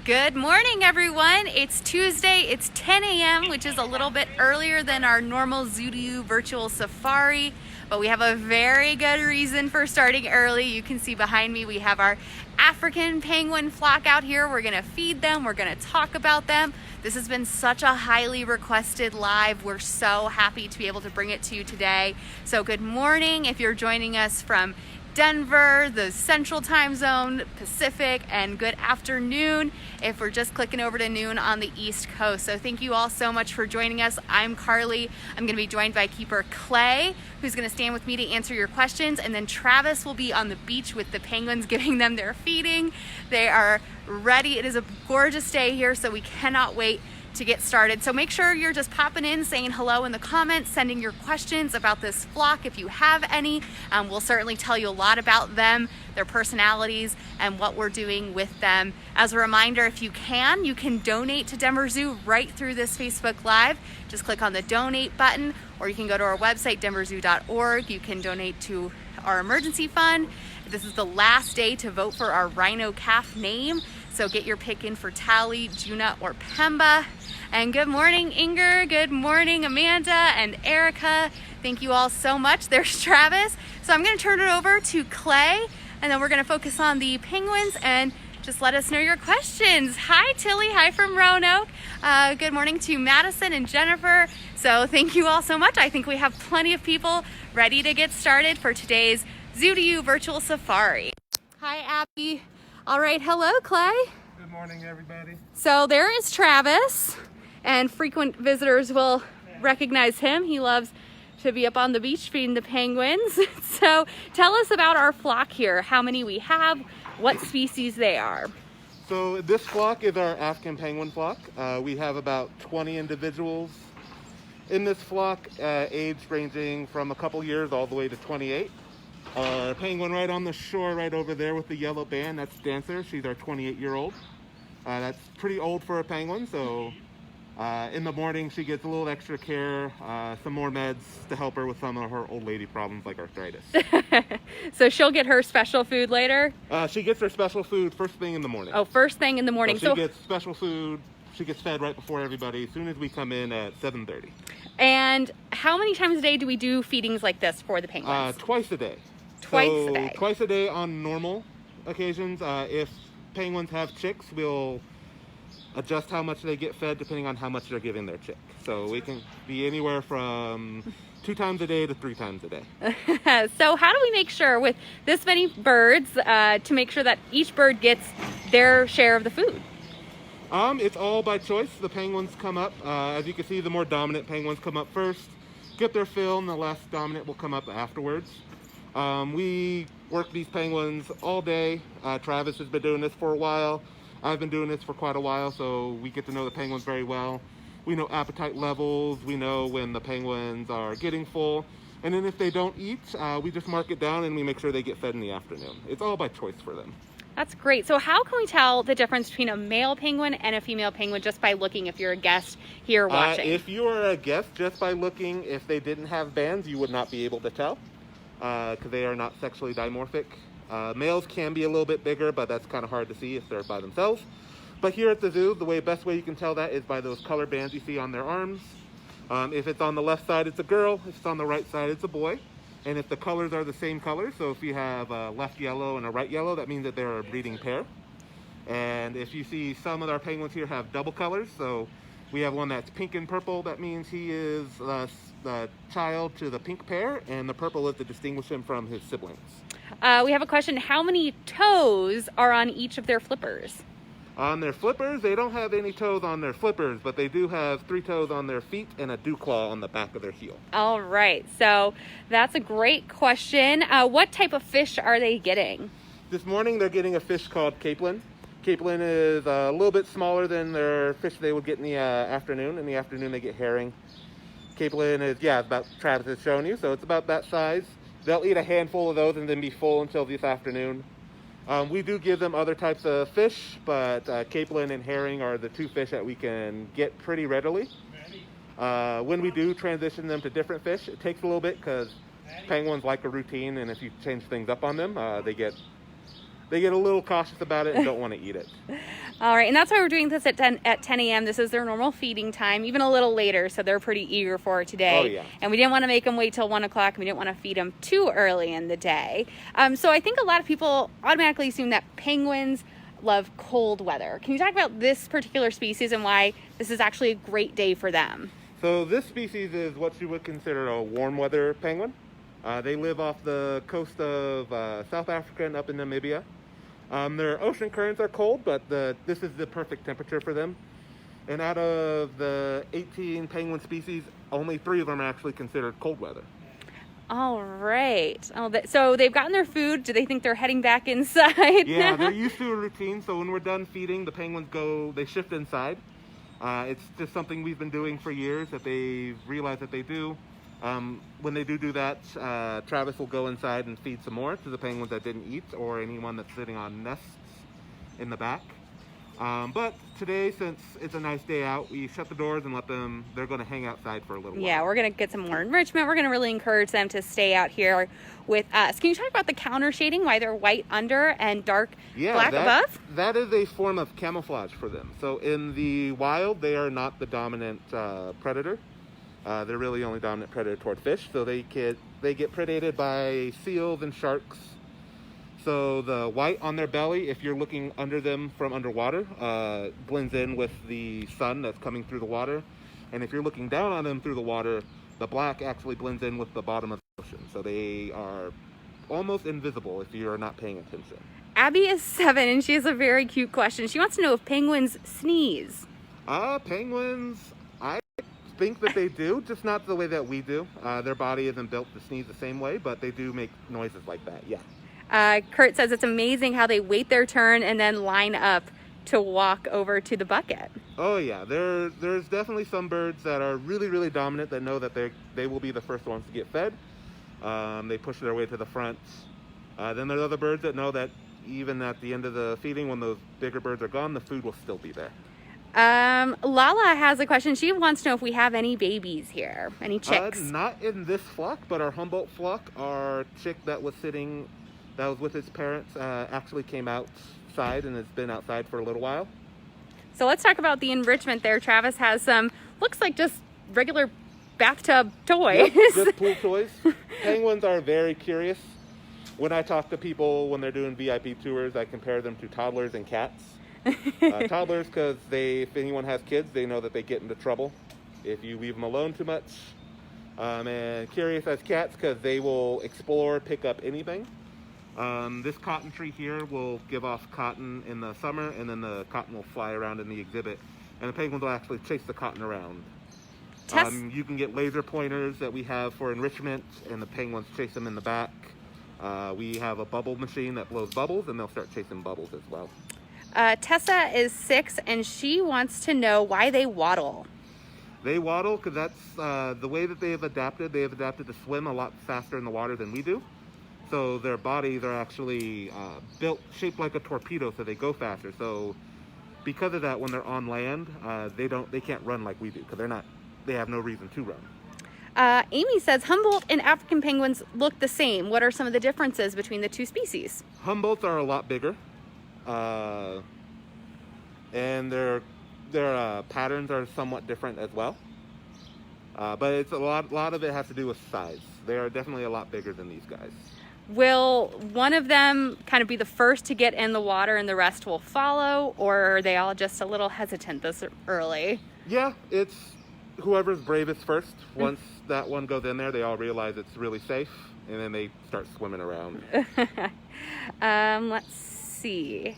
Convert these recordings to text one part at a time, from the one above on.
Good morning, everyone. It's Tuesday. It's 10 a.m., which is a little bit earlier than our normal Zoo2U virtual safari, but we have a very good reason for starting early. You can see behind me we have our African penguin flock out here. We're going to feed them. We're going to talk about them. This has been such a highly requested live. We're so happy to be able to bring it to you today. So good morning if you're joining us from Denver, the Central Time Zone, Pacific, and good afternoon if we're just clicking over to noon on the East Coast. So thank you all so much for joining us. I'm Carly. I'm going to be joined by keeper Clay, who's going to stand with me to answer your questions, and then Travis will be on the beach with the penguins, giving them their feeding. They are ready. It is a gorgeous day here, so we cannot wait to get started. So make sure you're just popping in, saying hello in the comments, sending your questions about this flock if you have any. We'll certainly tell you a lot about them, their personalities, and what we're doing with them. As a reminder, if you can donate to Denver Zoo right through this Facebook Live. Just click on the donate button, or you can go to our website, denverzoo.org. You can donate to our emergency fund. This is the last day to vote for our rhino calf name, so get your pick in for Tally, Juna, or Pemba. And good morning, Inger. Good morning, Amanda and Erica. Thank you all so much. There's Travis. So I'm going to turn it over to Clay, and then we're going to focus on the penguins and just let us know your questions. Hi, Tilly. Hi from Roanoke. Good morning to Madison and Jennifer. So thank you all so much. I think we have plenty of people ready to get started for today's Zoo2U virtual safari. Hi, Abby. All right. Hello, Clay. Good morning, everybody. So there is Travis, and frequent visitors will recognize him. He loves to be up on the beach feeding the penguins. So tell us about our flock here, how many we have, what species they are. So this flock is our African penguin flock. We have about 20 individuals in this flock, age ranging from a couple years all the way to 28. Our penguin right on the shore right over there with the yellow band, that's Dancer. She's our 28-year-old. That's pretty old for a penguin, so in the morning she gets a little extra care, some more meds to help her with some of her old lady problems like arthritis. So she'll get her special food later? She gets her special food first thing in the morning. Oh, first thing in the morning. So she gets special food. She gets fed right before everybody as soon as we come in at 7:30. And how many times a day do we do feedings like this for the penguins? Twice a day. Twice a day. Twice a day on normal occasions. If penguins have chicks, we'll adjust how much they get fed depending on how much they're giving their chick. So we can be anywhere from 2 times a day to 3 times a day. So how do we make sure with this many birds to make sure that each bird gets their share of the food? It's all by choice. The penguins come up. As you can see, the more dominant penguins come up first, get their fill, and the less dominant will come up afterwards. We work these penguins all day. Travis has been doing this for a while. I've been doing this for quite a while, so we get to know the penguins very well. We know appetite levels. We know when the penguins are getting full. And then if they don't eat, we just mark it down and we make sure they get fed in the afternoon. It's all by choice for them. That's great. So how can we tell the difference between a male penguin and a female penguin just by looking if you're a guest here watching? If you are a guest, just by looking, if they didn't have bands, you would not be able to tell because they are not sexually dimorphic. Males can be a little bit bigger, but that's kind of hard to see if they're by themselves. But here at the zoo, the best way you can tell that is by those color bands you see on their arms. If it's on the left side, it's a girl. If it's on the right side, it's a boy. And if the colors are the same color, so if you have a left yellow and a right yellow, that means that they're a breeding pair. And if you see some of our penguins here have double colors, so we have one that's pink and purple, that means he is the child to the pink pair, and the purple is to distinguish him from his siblings. We have a question. How many toes are on each of their flippers? On their flippers, they don't have any toes on their flippers, but they do have 3 toes on their feet and a dew claw on the back of their heel. All right. So that's a great question. What type of fish are they getting? This morning, they're getting a fish called capelin. Capelin is a little bit smaller than their fish they would get in the afternoon. In the afternoon, they get herring. Capelin is, about Travis has shown you, so it's about that size. They'll eat a handful of those and then be full until this afternoon. We do give them other types of fish, but capelin and herring are the 2 fish that we can get pretty readily. When we do transition them to different fish, it takes a little bit because penguins like a routine, and if you change things up on them, they get they get a little cautious about it and don't want to eat it. All right, and that's why we're doing this at 10 a.m. This is their normal feeding time, even a little later, so they're pretty eager for it today. Oh, yeah. And we didn't want to make them wait till 1 o'clock, and we didn't want to feed them too early in the day. So I think a lot of people automatically assume that penguins love cold weather. Can you talk about this particular species and why this is actually a great day for them? So this species is what you would consider a warm weather penguin. They live off the coast of South Africa and up in Namibia. Their ocean currents are cold, but this is the perfect temperature for them. And out of the 18 penguin species, only 3 of them are actually considered cold weather. All right. So they've gotten their food. Do they think they're heading back inside? Yeah, they're used to a routine. So when we're done feeding, the penguins they shift inside. It's just something we've been doing for years that they've realized that they do. When they do that, Travis will go inside and feed some more to the penguins that didn't eat or anyone that's sitting on nests in the back. But today, since it's a nice day out, we shut the doors and they're going to hang outside for a little while. Yeah, we're going to get some more enrichment. We're going to really encourage them to stay out here with us. Can you talk about the counter shading, why they're white under and dark black above? That is a form of camouflage for them. So in the wild, they are not the dominant predator. They're really only dominant predator toward fish. So they get predated by seals and sharks. So the white on their belly, if you're looking under them from underwater, blends in with the sun that's coming through the water. And if you're looking down on them through the water, the black actually blends in with the bottom of the ocean. So they are almost invisible if you're not paying attention. Abby is 7 and she has a very cute question. She wants to know if penguins sneeze. Penguins, I think that they do, just not the way that we do. Their body isn't built to sneeze the same way, but they do make noises like that, yeah. Kurt says it's amazing how they wait their turn and then line up to walk over to the bucket. Oh yeah, there's definitely some birds that are really, really dominant that know that they will be the first ones to get fed. They push their way to the front. Then there's other birds that know that even at the end of the feeding, when those bigger birds are gone, the food will still be there. Lala has a question. She wants to know if we have any babies here, any chicks. Not in this flock, but our Humboldt flock, our chick that was with his parents actually came outside and has been outside for a little while. So let's talk about the enrichment there. Travis has some, looks like just regular bathtub toys. Yep, just pool toys. Penguins are very curious. When I talk to people when they're doing VIP tours, I compare them to toddlers and cats. Toddlers, because if anyone has kids, they know that they get into trouble if you leave them alone too much. And curious as cats, because they will explore, pick up anything. This cotton tree here will give off cotton in the summer, and then the cotton will fly around in the exhibit, and the penguins will actually chase the cotton around. You can get laser pointers that we have for enrichment, and the penguins chase them in the back. We have a bubble machine that blows bubbles, and they'll start chasing bubbles as well. Tessa is 6, and she wants to know why they waddle. They waddle because that's the way that they have adapted. They have adapted to swim a lot faster in the water than we do. So their bodies are actually shaped like a torpedo, so they go faster. So because of that, when they're on land, they can't run like we do because they have no reason to run. Amy says Humboldt and African penguins look the same. What are some of the differences between the two species? Humboldts are a lot bigger, and their patterns are somewhat different as well. But it's a lot of it has to do with size. They are definitely a lot bigger than these guys. Will one of them kind of be the first to get in the water and the rest will follow, or are they all just a little hesitant this early? Yeah, it's whoever's bravest first. Once that one goes in there, they all realize it's really safe, and then they start swimming around. Let's see.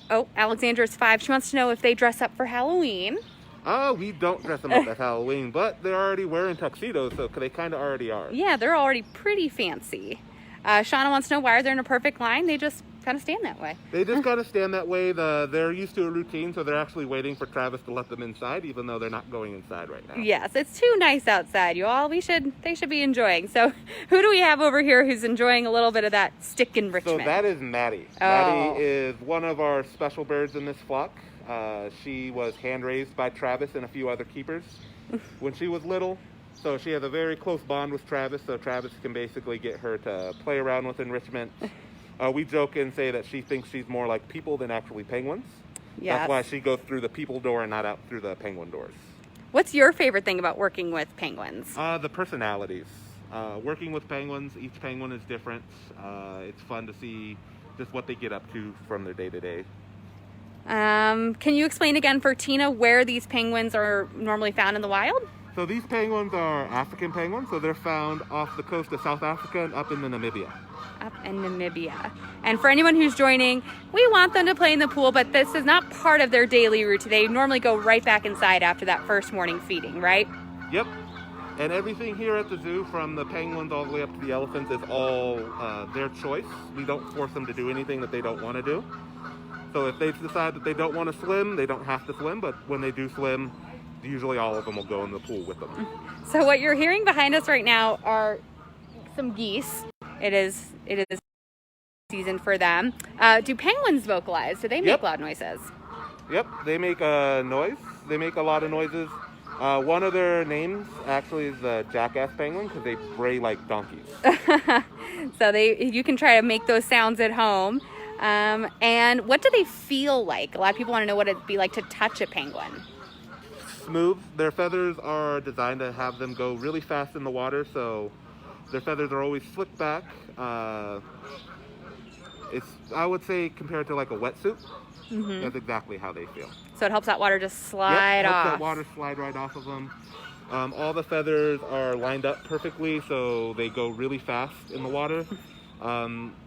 Oh, Alexandra's 5. She wants to know if they dress up for Halloween. We don't dress them up as Halloween, but they're already wearing tuxedos, so they kind of already are. Yeah, they're already pretty fancy. Shauna wants to know why they're in a perfect line. They just kind of stand that way. They just kind of stand that way. They're used to a routine, so they're actually waiting for Travis to let them inside, even though they're not going inside right now. Yes, it's too nice outside, you all. They should be enjoying. So who do we have over here who's enjoying a little bit of that stick enrichment? So that is Maddie. Oh. Maddie is one of our special birds in this flock. She was hand-raised by Travis and a few other keepers when she was little. So she has a very close bond with Travis, so Travis can basically get her to play around with enrichment. We joke and say that she thinks she's more like people than actually penguins. Yes. That's why she goes through the people door and not out through the penguin doors. What's your favorite thing about working with penguins? The personalities. Working with penguins, each penguin is different. It's fun to see just what they get up to from their day-to-day. Can you explain again for Tina where these penguins are normally found in the wild? So these penguins are African penguins, so they're found off the coast of South Africa and up in Namibia. Up in Namibia. And for anyone who's joining, we want them to play in the pool, but this is not part of their daily routine. They normally go right back inside after that first morning feeding, right? Yep. And everything here at the zoo, from the penguins all the way up to the elephants, is all their choice. We don't force them to do anything that they don't want to do. So if they decide that they don't want to swim, they don't have to swim, but when they do swim, usually all of them will go in the pool with them. So what you're hearing behind us right now are some geese. It is season for them. Do penguins vocalize? Do they make loud noises? Yep, they make a noise. They make a lot of noises. One of their names actually is the jackass penguin because they bray like donkeys. So you can try to make those sounds at home. And what do they feel like? A lot of people want to know what it'd be like to touch a penguin. Smooth. Their feathers are designed to have them go really fast in the water, so their feathers are always slicked back. It's, I would say, compared to like a wetsuit, that's exactly how they feel. So it helps that water just slide off. Helps that water slide right off of them. All the feathers are lined up perfectly, so they go really fast in the water.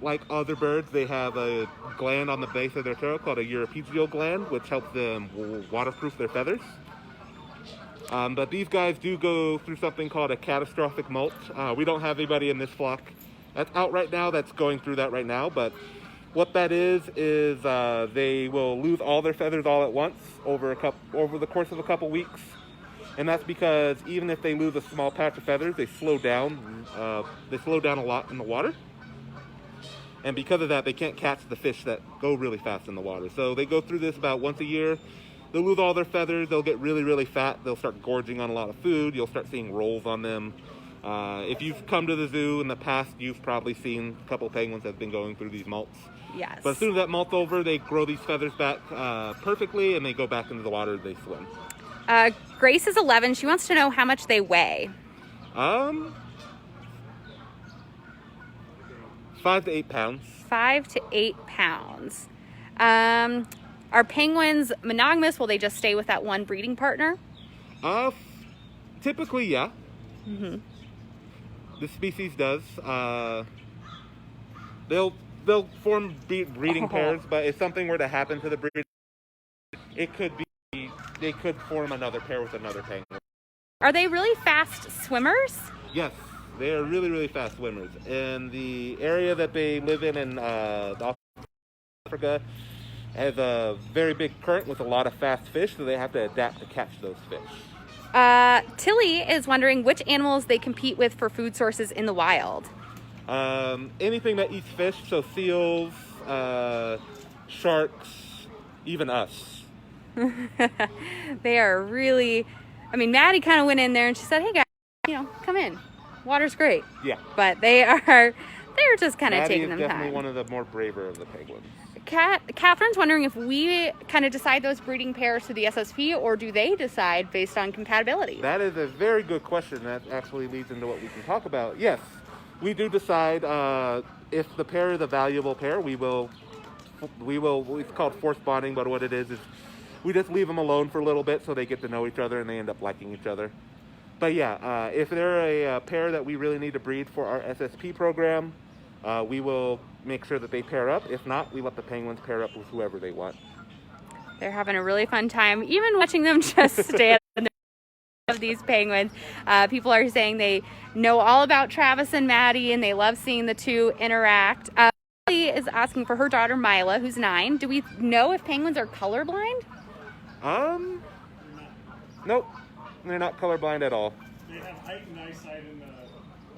Like other birds, they have a gland on the base of their tail called a europygial gland, which helps them waterproof their feathers. But these guys do go through something called a catastrophic molt. We don't have anybody in this flock that's out right now that's going through that right now, but what that is they will lose all their feathers all at once over the course of a couple weeks. And that's because even if they lose a small patch of feathers, they slow down a lot in the water. And because of that, they can't catch the fish that go really fast in the water. So they go through this about once a year. They'll lose all their feathers. They'll get really, really fat. They'll start gorging on a lot of food. You'll start seeing rolls on them. If you've come to the zoo in the past, you've probably seen a couple penguins that have been going through these molts. Yes. But as soon as that molt's over, they grow these feathers back perfectly, and they go back into the water. They swim. Grace is 11. She wants to know how much they weigh. 5 to 8 pounds. 5 to 8 pounds. Are penguins monogamous? Will they just stay with that one breeding partner? Typically, yeah. The species does. They'll form breeding pairs, but if something were to happen to the breed, they could form another pair with another penguin. Are they really fast swimmers? Yes, they are really, really fast swimmers. In the area that they live in Africa, has a very big current with a lot of fast fish, so they have to adapt to catch those fish. Tilly is wondering which animals they compete with for food sources in the wild. Anything that eats fish, so seals, sharks, even us. They are really, Maddie kind of went in there and she said, hey guys, come in. Water's great. Yeah. But they're just kind of taking them time. Maddie is definitely one of the more braver of the penguins. Catherine's wondering if we kind of decide those breeding pairs to the SSP, or do they decide based on compatibility? That is a very good question. That actually leads into what we can talk about. Yes, we do decide if the pair is a valuable pair. We will. It's called force bonding, but what it is we just leave them alone for a little bit so they get to know each other and they end up liking each other. But yeah, if they're a pair that we really need to breed for our SSP program, we will make sure that they pair up. If not, we let the penguins pair up with whoever they want. They're having a really fun time, even watching them just stand of these penguins. People are saying they know all about Travis and Maddie, and they love seeing the two interact. Lily is asking for her daughter Mila, who's 9. Do we know if penguins are colorblind? Nope. They're not colorblind at all. They have heightened eyesight in the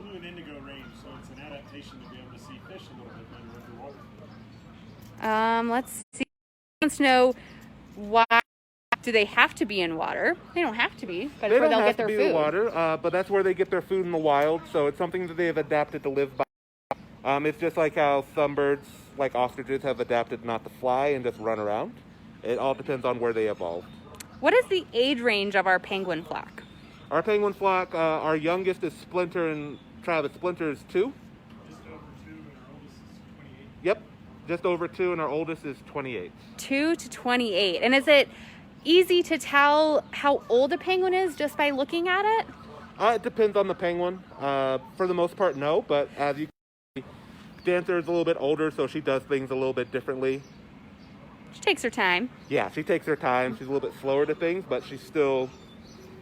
blue and indigo range, so it's an adaptation to be able to see fish a little bit better underwater. Let's see. She wants to know why do they have to be in water? They don't have to be, but it's where they'll get their food. They don't have to be in water, but that's where they get their food in the wild, so it's something that they have adapted to live by. It's just like how some birds, like ostriches, have adapted not to fly and just run around. It all depends on where they evolved. What is the age range of our penguin flock? Our penguin flock, our youngest is Splinter and Travis. Splinter is 2. Just over 2, and our oldest is 28. Yep, just over 2, and our oldest is 28. 2 to 28. And is it easy to tell how old a penguin is just by looking at it? It depends on the penguin. For the most part, no, but as you can see, Dancer is a little bit older, so she does things a little bit differently. She takes her time. Yeah, she takes her time. She's a little bit slower to things, but she's still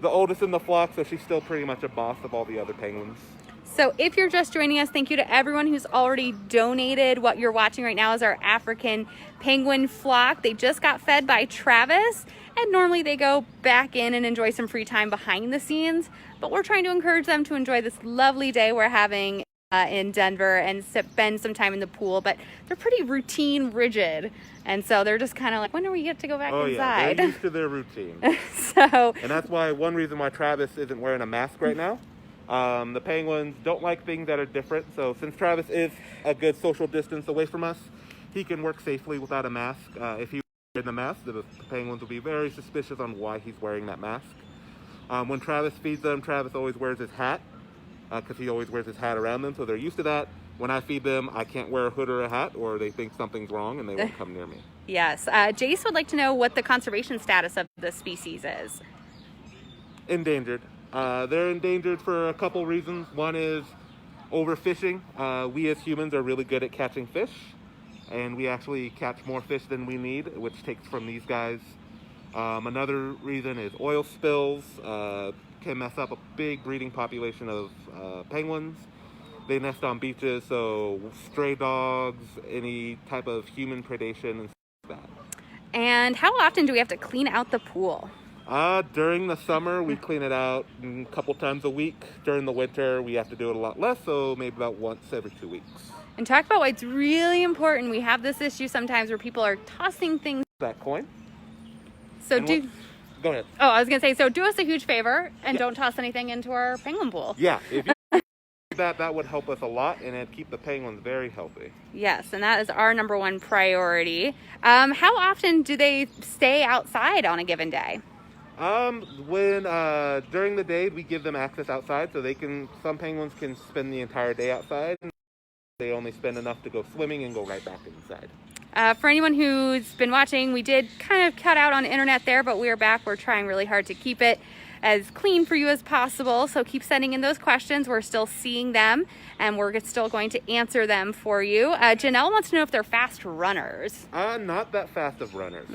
the oldest in the flock, so she's still pretty much a boss of all the other penguins. So if you're just joining us, thank you to everyone who's already donated. What you're watching right now is our African penguin flock. They just got fed by Travis, and normally they go back in and enjoy some free time behind the scenes, but we're trying to encourage them to enjoy this lovely day we're having in Denver and spend some time in the pool. But they're pretty routine rigid, and so they're just kind of like, when do we get to go back inside? Yeah, they're used to their routine. So, and that's why one reason why Travis isn't wearing a mask right now. The penguins don't like things that are different, so since Travis is a good social distance away from us, he can work safely without a mask. If he wears the mask, the penguins will be very suspicious on why he's wearing that mask. When Travis feeds them, Travis always wears his hat, because he always wears his hat around them, so they're used to that. When I feed them, I can't wear a hood or a hat, or they think something's wrong and they won't come near me. Yes. Jace would like to know what the conservation status of the species is. Endangered. They're endangered for a couple reasons. One is overfishing. We as humans are really good at catching fish, and we actually catch more fish than we need, which takes from these guys. Another reason is oil spills can mess up a big breeding population of penguins. They nest on beaches, so stray dogs, any type of human predation and stuff like that. And how often do we have to clean out the pool? During the summer, we clean it out a couple times a week. During the winter, we have to do it a lot less, so maybe about once every 2 weeks. And talk about why it's really important. We have this issue sometimes where people are tossing things. That coin. So Go ahead. Oh, I was going to say, so do us a huge favor and don't toss anything into our penguin pool. Yeah, if you that would help us a lot, and it'd keep the penguins very healthy. Yes, and that is our number one priority. How often do they stay outside on a given day? When during the day we give them access outside, so some penguins can spend the entire day outside. They only spend enough to go swimming and go right back inside. For anyone who's been watching, we did kind of cut out on the internet there, but we are back. We're trying really hard to keep it as clean for you as possible. So keep sending in those questions. We're still seeing them, and we're still going to answer them for you. Janelle wants to know if they're fast runners. Not that fast of runners.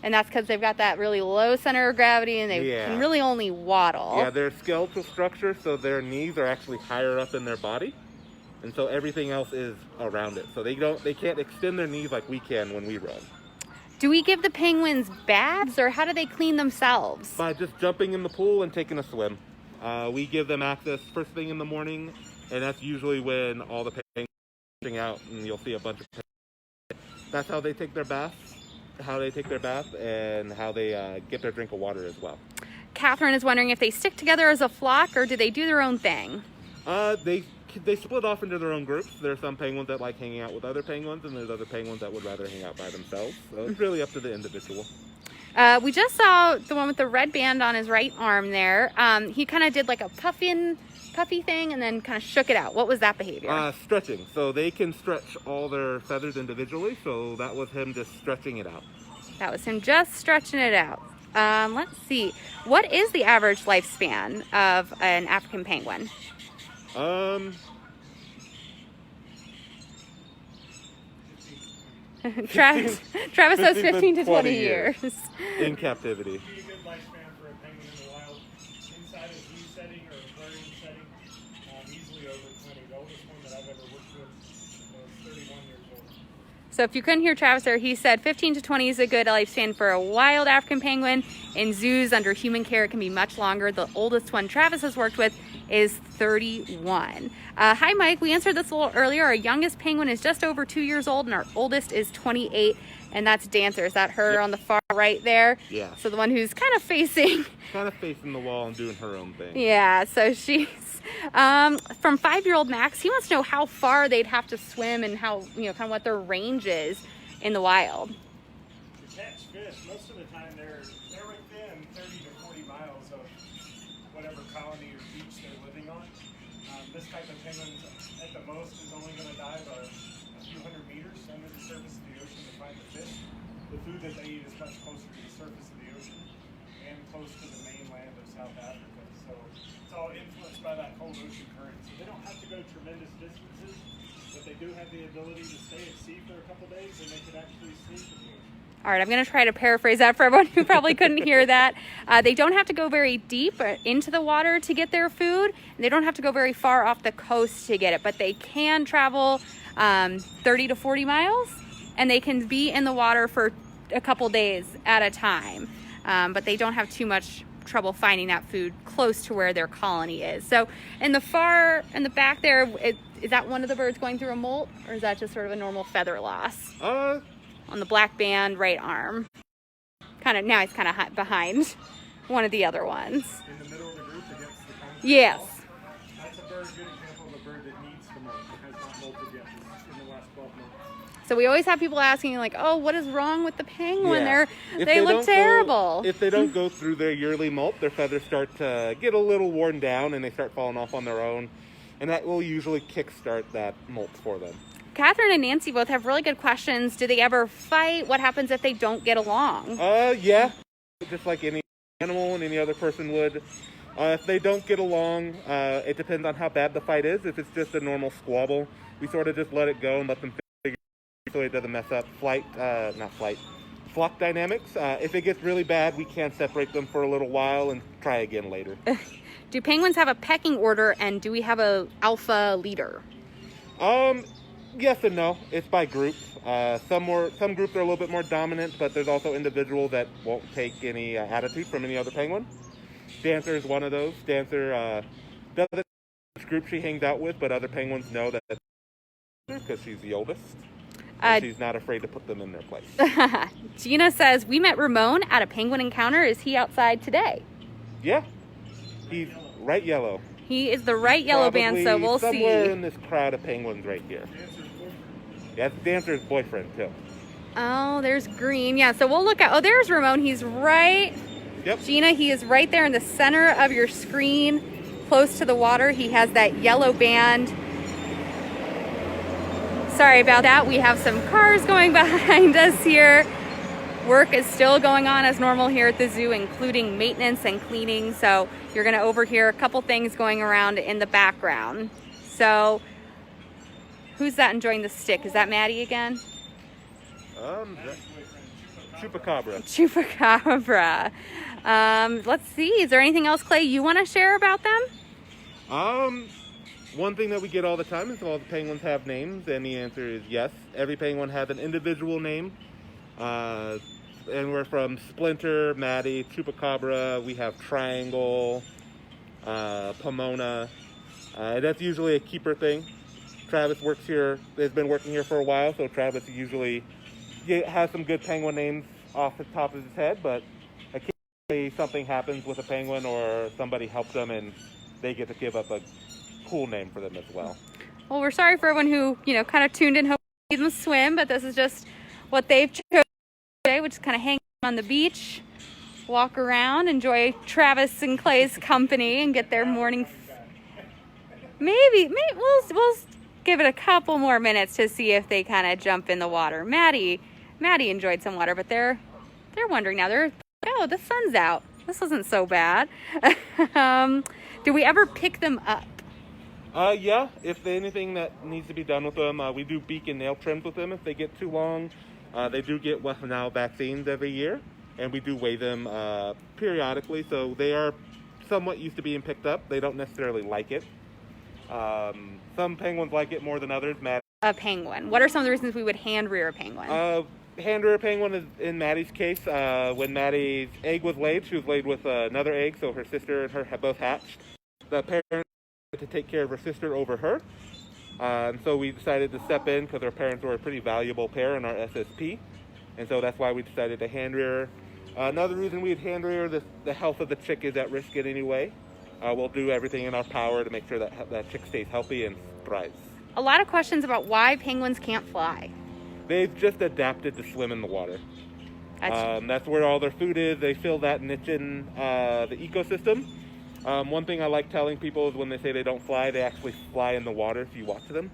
And that's because they've got that really low center of gravity, and they can really only waddle. Yeah, their skeletal structure, so their knees are actually higher up in their body, and so everything else is around it. So they can't extend their knees like we can when we run. Do we give the penguins baths, or how do they clean themselves? By just jumping in the pool and taking a swim. We give them access first thing in the morning, and that's usually when all the penguins are coming out, and you'll see a bunch of penguins. That's how they take their bath, and how they get their drink of water as well. Catherine is wondering if they stick together as a flock, or do they do their own thing? They split off into their own groups. There are some penguins that like hanging out with other penguins, and there's other penguins that would rather hang out by themselves. So it's really up to the individual. We just saw the one with the red band on his right arm there. He kind of did like a puffy thing and then kind of shook it out. What was that behavior? Stretching. So they can stretch all their feathers individually. So that was him just stretching it out. That was him just stretching it out. Let's see. What is the average lifespan of an African penguin? Travis says 15 to 20 years. In captivity. It'd be a good lifespan for a penguin in the wild. Inside a zoo setting or aquarium setting, easily over 20. The oldest one that I've ever worked with was 31 years old. So if you couldn't hear Travis there, he said 15 to 20 is a good lifespan for a wild African penguin. In zoos under human care, it can be much longer. The oldest one Travis has worked with is 31. Hi, Mike. We answered this a little earlier. Our youngest penguin is just over 2 years old, and our oldest is 28. And that's Dancer. Is that her on the far right there? Yeah. So the one who's kind of facing. Kind of facing the wall and doing her own thing. Yeah, so she's from 5-year-old Max. He wants to know how far they'd have to swim and how, kind of what their range is in the wild. To catch fish, most of the time they're within 30 to 40 miles of whatever colony or beach they're living on. This type of penguin, at the most, is only going to dive a few hundred meters under the surface of the ocean to find the fish. The food that they eat is much closer to the surface of the ocean and close to the mainland of South Africa. So it's all influenced by that cold ocean current. So they don't have to go tremendous distances, but they do have the ability to stay at sea for a couple days and they could actually sleep in the ocean. All right, I'm going to try to paraphrase that for everyone who probably couldn't hear that. They don't have to go very deep into the water to get their food. And they don't have to go very far off the coast to get it, but they can travel 30 to 40 miles, and they can be in the water for a couple days at a time. But they don't have too much trouble finding that food close to where their colony is. So in the back there, is that one of the birds going through a molt, or is that just sort of a normal feather loss? On the black band right arm. Now he's kind of behind one of the other ones. In the middle of the group against the concrete Yes. wall. That's a very good example of a bird that needs to molt. It has not molted yet in the last 12 months. So we always have people asking, like, oh, what is wrong with the penguin? Yeah. They look terrible. If they don't go through their yearly molt, their feathers start to get a little worn down and they start falling off on their own. And that will usually kickstart that molt for them. Catherine and Nancy both have really good questions. Do they ever fight? What happens if they don't get along? Yeah. Just like any animal and any other person would. If they don't get along, it depends on how bad the fight is. If it's just a normal squabble, we sort of just let it go and let them figure it so it doesn't mess up flock dynamics. If it gets really bad, we can separate them for a little while and try again later. Do penguins have a pecking order, and do we have a alpha leader? Yes and no. It's by group. Some groups are a little bit more dominant, but there's also individuals that won't take any attitude from any other penguin. Dancer is one of those. Dancer doesn't which group she hangs out with, but other penguins know that because she's the oldest. And she's not afraid to put them in their place. Gina says, we met Ramon at a penguin encounter. Is he outside today? Yeah. He's right yellow. He is the right yellow band, so we'll see. Somewhere in this crowd of penguins right here. Yeah, it's Dancer's boyfriend, too. Oh, there's green. Yeah, so we'll look at... Oh, there's Ramon. He's right... Yep. Gina, he is right there in the center of your screen, close to the water. He has that yellow band. Sorry about that. We have some cars going behind us here. Work is still going on as normal here at the zoo, including maintenance and cleaning. So you're going to overhear a couple things going around in the background. So who's that enjoying the stick? Is that Maddie again? Chupacabra. Chupacabra. Let's see. Is there anything else, Clay, you want to share about them? One thing that we get all the time is all the penguins have names, and the answer is yes. Every penguin has an individual name. And we're from Splinter, Maddie, Chupacabra. We have Triangle, Pomona. That's usually a keeper thing. Travis works here, has been working here for a while, so Travis usually has some good penguin names off the top of his head, but occasionally something happens with a penguin or somebody helps them and they get to give up a cool name for them as well. Well, we're sorry for everyone who, kind of tuned in hoping to see them swim, but this is just what they've chosen today, which is kind of hang on the beach, walk around, enjoy Travis and Clay's company, and get their morning. Maybe we'll give it a couple more minutes to see if they kind of jump in the water. Maddie enjoyed some water, but they're wondering now. The sun's out. This isn't so bad. Do we ever pick them up? Yeah, if there's anything that needs to be done with them, we do beak and nail trims with them if they get too long. They do get West Nile vaccines every year, and we do weigh them periodically, so they are somewhat used to being picked up. They don't necessarily like it. Some penguins like it more than others. A penguin. What are some of the reasons we would hand rear a penguin? Hand rear a penguin is, in Maddie's case, when Maddie's egg was laid, she was laid with another egg, so her sister and her have both hatched. The parents had to take care of her sister over her, and so we decided to step in because our parents were a pretty valuable pair in our SSP, and so that's why we decided to hand rear. Another reason we'd hand rear, the health of the chick is at risk in any way. We'll do everything in our power to make sure that chick stays healthy and thrives. A lot of questions about why penguins can't fly. They've just adapted to swim in the water. That's where all their food is. They fill that niche in the ecosystem. One thing I like telling people is when they say they don't fly, they actually fly in the water if you watch them.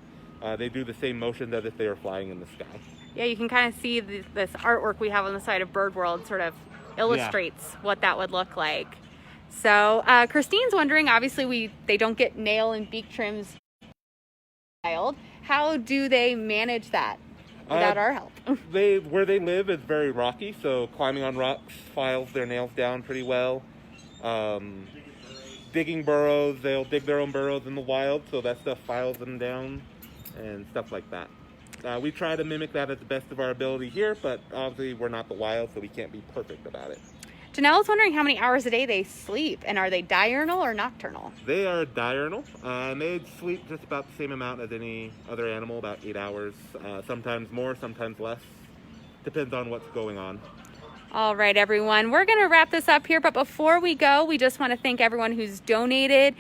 They do the same motions as if they were flying in the sky. Yeah, you can kind of see this artwork we have on the side of Bird World sort of illustrates what that would look like. So Christine's wondering, obviously they don't get nail and beak trims. How do they manage that without our help? Where they live is very rocky, so climbing on rocks files their nails down pretty well. Digging burrows, they'll dig their own burrows in the wild, so that stuff files them down and stuff like that. We try to mimic that at the best of our ability here, but obviously we're not the wild, so we can't be perfect about it. Janelle's wondering how many hours a day they sleep, and are they diurnal or nocturnal? They are diurnal, and they sleep just about the same amount as any other animal, about 8 hours. Sometimes more, sometimes less. Depends on what's going on. All right, everyone, we're going to wrap this up here, but before we go, we just want to thank everyone who's donated.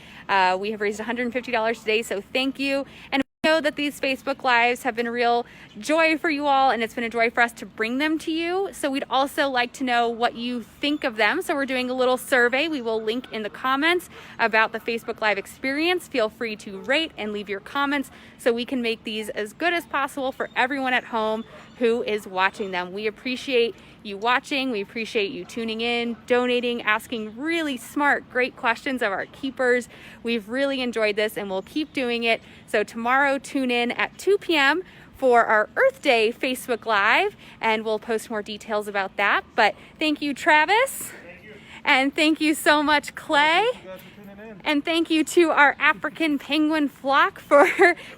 We have raised $150 today, so thank you. And we know that these Facebook Lives have been a real joy for you all, and it's been a joy for us to bring them to you. So we'd also like to know what you think of them. So we're doing a little survey. We will link in the comments about the Facebook Live experience. Feel free to rate and leave your comments so we can make these as good as possible for everyone at home who is watching them. We appreciate you watching. We appreciate you tuning in, donating, asking really smart, great questions of our keepers. We've really enjoyed this and we'll keep doing it. So tomorrow, tune in at 2 p.m. for our Earth Day Facebook Live, and we'll post more details about that. But thank you, Travis. Thank you. And thank you so much, Clay. Thank you guys for tuning in. And thank you to our African penguin flock for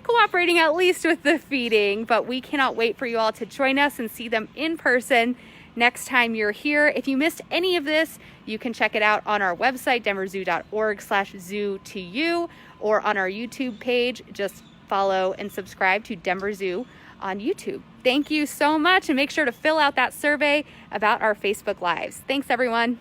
cooperating at least with the feeding. But we cannot wait for you all to join us and see them in person next time you're here. If you missed any of this, you can check it out on our website, denverzoo.org/zoo2u, or on our YouTube page. Just follow and subscribe to Denver Zoo on YouTube. Thank you so much, and make sure to fill out that survey about our Facebook Lives. Thanks, everyone.